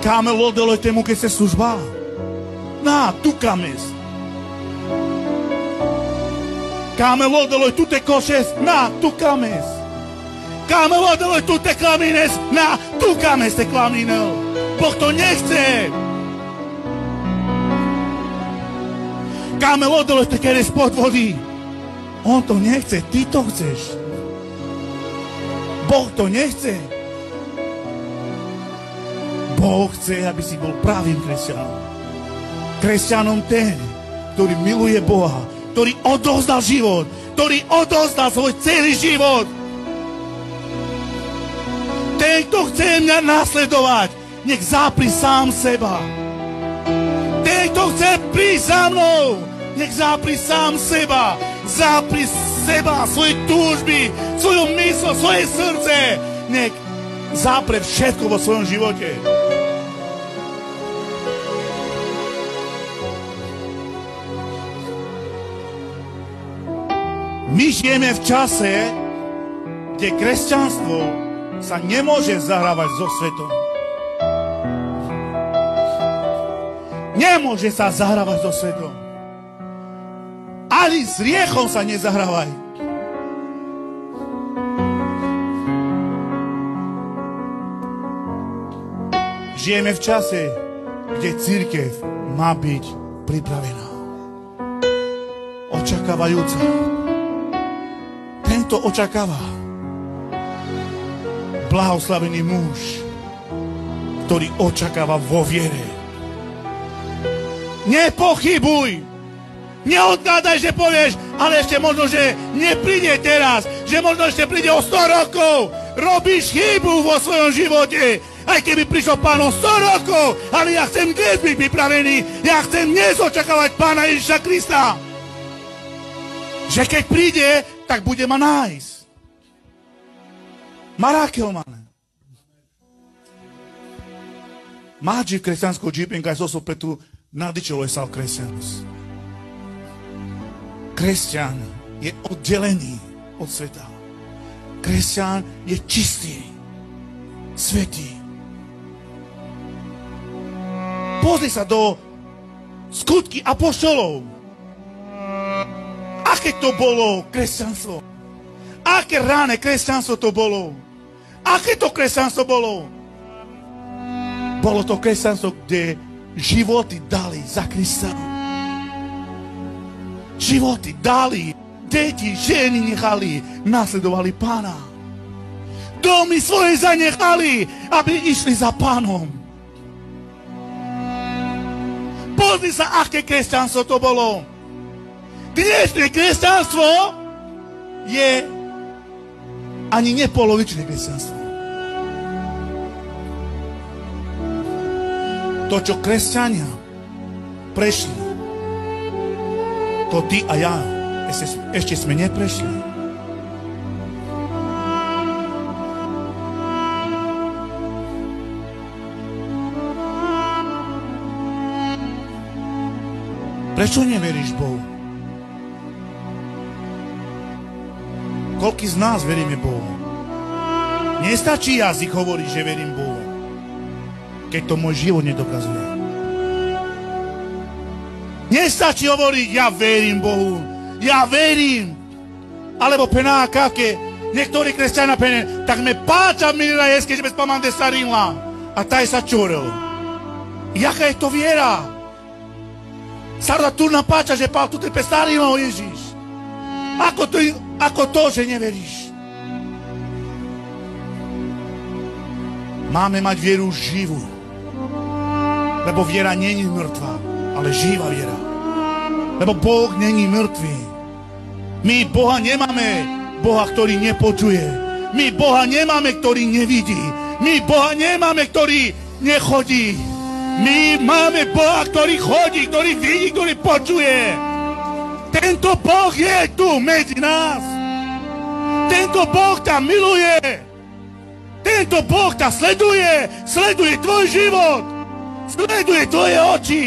Káme lodelo temu che se služba. Na, tu kames. Káme lodelo tu te košes. Na, tu kames. Káme lodelo tu te klamines. Na, tu kames te klaminel. Boh to nechce. Káme lodelo te keres pod vody. On to nechce, ty to chceš. Boh to nechce. Boh chce, aby si bol pravým kresťanom. Kresťanom ten, ktorý miluje Boha, ktorý odovzdal život, ktorý odovzdal svoj celý život. Ten, kto chce mňa nasledovať, nech zápri sám seba. Ten, kto chce prísť za mnou, nech zápri sám seba. Zápri seba, svoje túžby, svoju mysl, svoje srdce. Nech zápre všetko vo svojom živote. My žijeme v čase, kde kresťanstvo sa nemôže zahrávať so svetom. Nemôže sa zahrávať so svetom. Ani s hriechom sa nezahrávaj. Žijeme v čase, kde cirkev má byť pripravená. Očakávajúca. Tento očakáva. Blahoslavený muž, ktorý očakáva vo viere. Nepochybuj! Neodkladaj, že povieš, ale ešte možno, že nepríde teraz, že možno ešte príde o 100 rokov. Robíš chybu vo svojom živote. Aj keby prišlo Pán o 100 rokov, ale ja chcem dnes byť pripravený. Ja chcem dnes očakávať Pána Ježiša Krista. Že keď príde, tak bude ma nájsť. Marákelmané. Máči kresťanského džipenka aj zoso pretu nadičilo je sal kresťanosť. Kresťan je oddelený od sveta. Kresťan je čistý, svätý. Pozri sa do skutky apoštolov. Aké to bolo kresťanstvo? Aké rané kresťanstvo to bolo? Aké to kresťanstvo bolo? Bolo to kresťanstvo, kde životy dali za Krista. Životy dali, deti, ženy nechali, nasledovali Pána. Domy svoje zanechali, aby išli za Pánom. Pozri sa, aké kresťanstvo to bolo. Dnešné kresťanstvo je ani nepolovičné kresťanstvo. To, čo kresťania prešli, to ty a ja ešte sme neprešli. Prečo neveríš Bohu? Koľký z nás veríme Bohu? Nestačí jazyk hovoriť, že verím Bohu, keď to môj život nedokazuje. Nestačí hovoriť, ja verím Bohu, ja verím. Alebo penáka, ke niektorí kresťania pene, tak me páča milina jeske, že bez pamante starinla. A taj sa čuril. Jaká je to viera? Sarda tu nám páča, že pál tu te pestarila o Ježiš. Ako to, že neveríš? Máme mať vieru živú. Lebo viera není mŕtva, ale živá viera. Lebo Boh není mŕtvý. My Boha nemáme, Boha, ktorý nepočuje. My Boha nemáme, ktorý nevidí. My Boha nemáme, ktorý nechodí. My máme Boha, ktorý chodí, ktorý vidí, ktorý počuje. Tento Boh je tu medzi nás. Tento Boh ťa miluje. Tento Boh ťa sleduje. Sleduje tvoj život. Sleduje tvoje oči.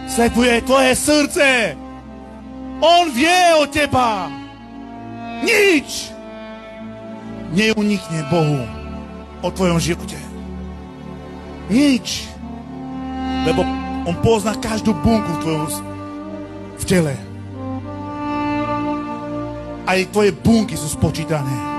Sleduje tvoje srdce. On vie o teba. Nič neunikne Bohu o tvojom živote. Nič. Lebo on pozná každú bunku v tele. Aj tvoje bunky sú spočítané.